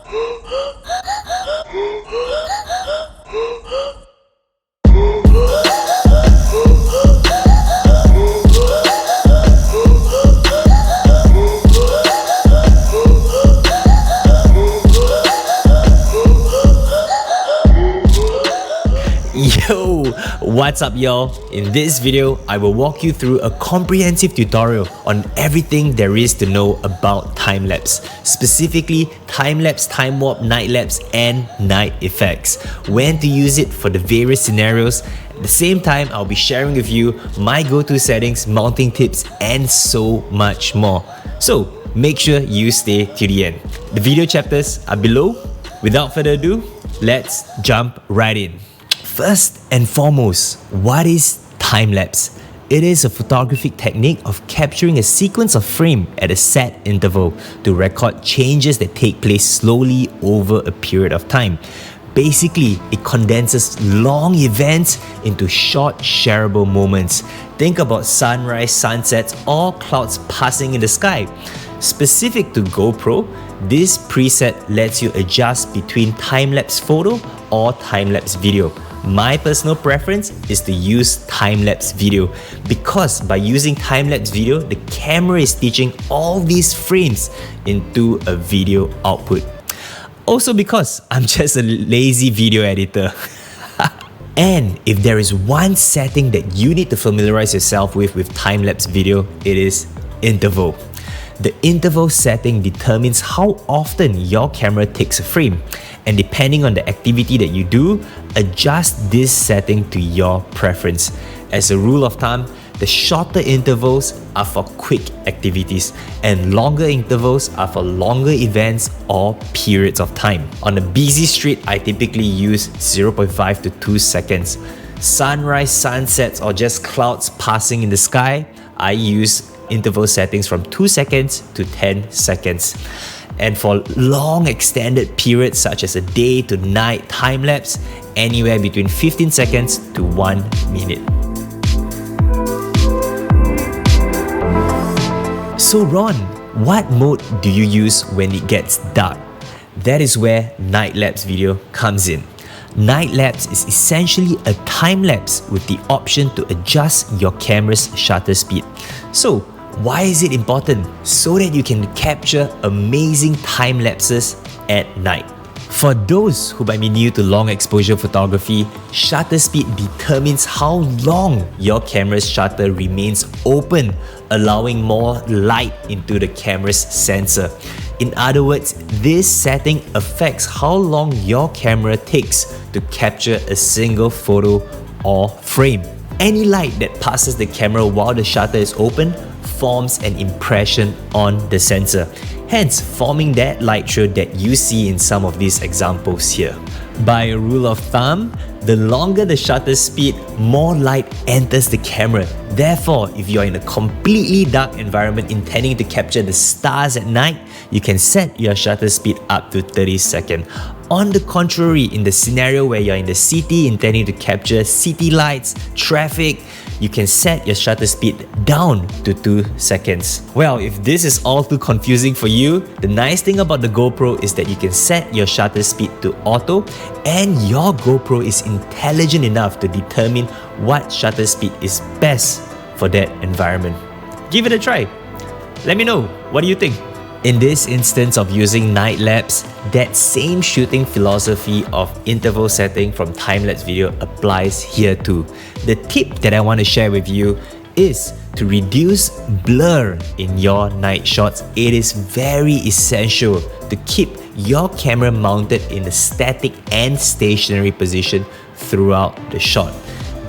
Yo, what's up y'all? In this video, I will walk you through a comprehensive tutorial on everything there is to know about time-lapse, specifically time-lapse, time warp, night lapse, and night effects, when to use it for the various scenarios. At the same time, I'll be sharing with you my go-to settings, mounting tips, and so much more. So make sure you stay to the end. The video chapters are below. Without further ado, let's jump right in. First and foremost, what is time-lapse? It is a photographic technique of capturing a sequence of frame at a set interval to record changes that take place slowly over a period of time. Basically, it condenses long events into short, shareable moments. Think about sunrise, sunsets, or clouds passing in the sky. Specific to GoPro, this preset lets you adjust between time-lapse photo or time-lapse video. My personal preference is to use time-lapse video because by using time-lapse video, the camera is stitching all these frames into a video output. Also because I'm just a lazy video editor. And if there is one setting that you need to familiarize yourself with time-lapse video, it is interval. The interval setting determines how often your camera takes a frame, and depending on the activity that you do, adjust this setting to your preference. As a rule of thumb, the shorter intervals are for quick activities and longer intervals are for longer events or periods of time. On a busy street, I typically use 0.5 to 2 seconds. Sunrise, sunsets, or just clouds passing in the sky, I use interval settings from 2 seconds to 10 seconds. And for long extended periods such as a day to night time-lapse, anywhere between 15 seconds to 1 minute. So Ron, what mode do you use when it gets dark? That is where night lapse video comes in. Night lapse is essentially a time lapse with the option to adjust your camera's shutter speed. So why is it important? So that you can capture amazing time lapses at night. For those who might be new to long exposure photography, shutter speed determines how long your camera's shutter remains open, allowing more light into the camera's sensor. In other words, this setting affects how long your camera takes to capture a single photo or frame. Any light that passes the camera while the shutter is open forms an impression on the sensor, hence forming that light show that you see in some of these examples here. By a rule of thumb, the longer the shutter speed, more light enters the camera. Therefore, if you're in a completely dark environment intending to capture the stars at night, you can set your shutter speed up to 30 seconds. On the contrary, in the scenario where you're in the city intending to capture city lights, traffic, you can set your shutter speed down to 2 seconds. Well, if this is all too confusing for you, the nice thing about the GoPro is that you can set your shutter speed to auto and your GoPro is intelligent enough to determine what shutter speed is best for that environment. Give it a try. Let me know, what do you think? In this instance of using night lapse, that same shooting philosophy of interval setting from time-lapse video applies here too. The tip that I want to share with you is to reduce blur in your night shots. It is very essential to keep your camera mounted in a static and stationary position throughout the shot.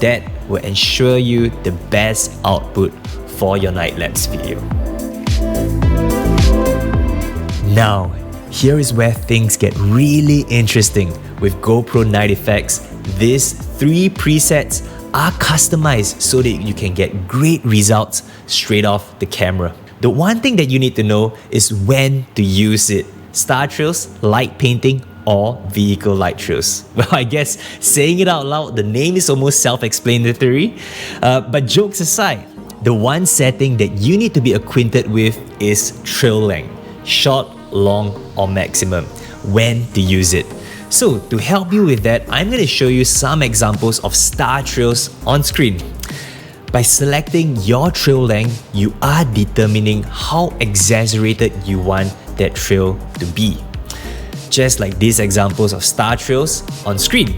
That will ensure you the best output for your night lapse video. Now, here is where things get really interesting. With GoPro Night Effects, these 3 presets are customized so that you can get great results straight off the camera. The one thing that you need to know is when to use it. Star trails, light painting, or vehicle light trails. Well, I guess saying it out loud, the name is almost self-explanatory. But jokes aside, the one setting that you need to be acquainted with is trail length. Short, long, or maximum. when to use it. So to help you with that, I'm going to show you some examples of star trails on screen. By selecting your trail length, you are determining how exaggerated you want that trail to be. Just like these examples of star trails on screen.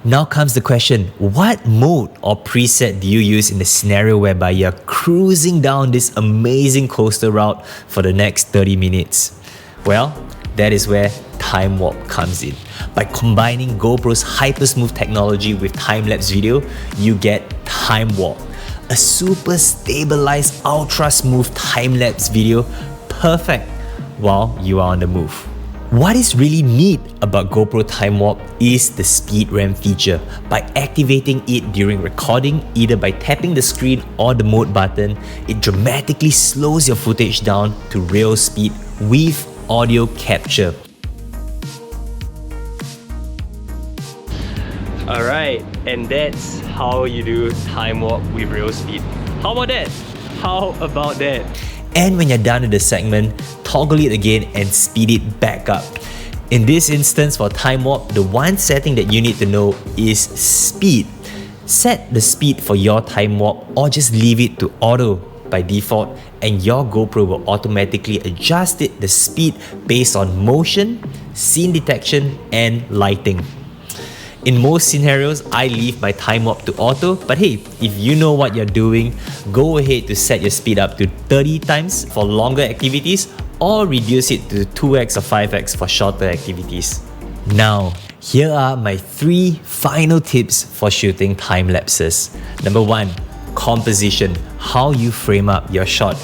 Now comes the question, what mode or preset do you use in the scenario whereby you're cruising down this amazing coastal route for the next 30 minutes? Well, that is where time warp comes in. By combining GoPro's hyper-smooth technology with time-lapse video, you get time warp, a super stabilized, ultra-smooth time-lapse video, perfect while you are on the move. What is really neat about GoPro Time Warp is the speed ramp feature. By activating it during recording, either by tapping the screen or the mode button, it dramatically slows your footage down to real speed with audio capture. Alright, and that's how you do Time Warp with real speed. How about that? How about that? And when you're done with the segment, toggle it again and speed it back up. In this instance for time warp, the one setting that you need to know is speed. Set the speed for your time warp or just leave it to auto by default and your GoPro will automatically adjust the speed based on motion, scene detection and lighting. In most scenarios, I leave my time warp to auto, but hey, if you know what you're doing, go ahead to set your speed up to 30 times for longer activities or reduce it to 2x or 5x for shorter activities. Now, here are my 3 final tips for shooting time lapses. Number 1, composition, how you frame up your shot.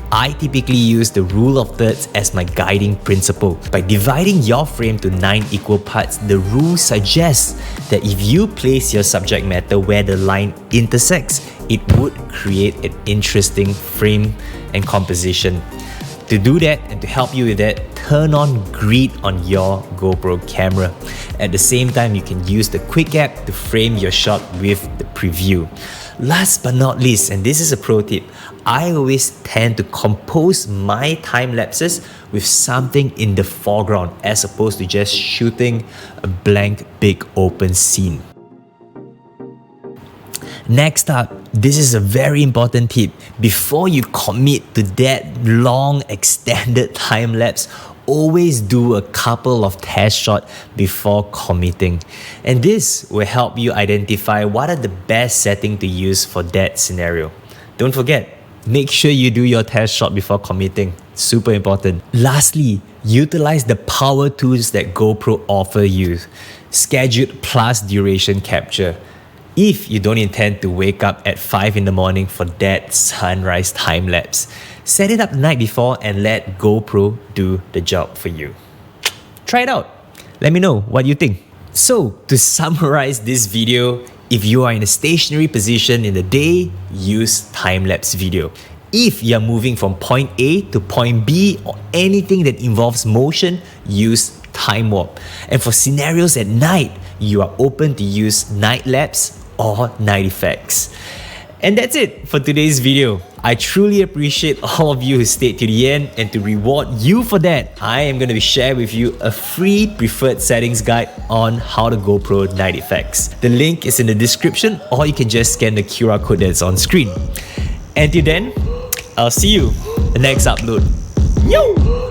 I typically use the rule of thirds as my guiding principle. By dividing your frame to 9 equal parts, the rule suggests that if you place your subject matter where the line intersects, it would create an interesting frame and composition. To do that and to help you with that, turn on grid on your GoPro camera. At the same time, you can use the quick app to frame your shot with the preview. Last but not least, and this is a pro tip, I always tend to compose my time lapses with something in the foreground as opposed to just shooting a blank big open scene. Next up, this is a very important tip. Before you commit to that long extended time lapse, always do a couple of test shots before committing. And this will help you identify what are the best settings to use for that scenario. Don't forget, make sure you do your test shot before committing. Super important. Lastly, utilize the power tools that GoPro offer you. Scheduled plus duration capture. If you don't intend to wake up at 5 in the morning for that sunrise time lapse, set it up the night before and let GoPro do the job for you. Try it out. Let me know what you think. So, to summarize this video, if you are in a stationary position in the day, use time-lapse video. If you're moving from point A to point B or anything that involves motion, use time warp. And for scenarios at night, you are open to use night lapse or night effects. And that's it for today's video. I truly appreciate all of you who stayed to the end, and to reward you for that, I am going to share with you a free preferred settings guide on how to GoPro night effects. The link is in the description, or you can just scan the QR code that's on screen. Until then, I'll see you in the next upload. Yo!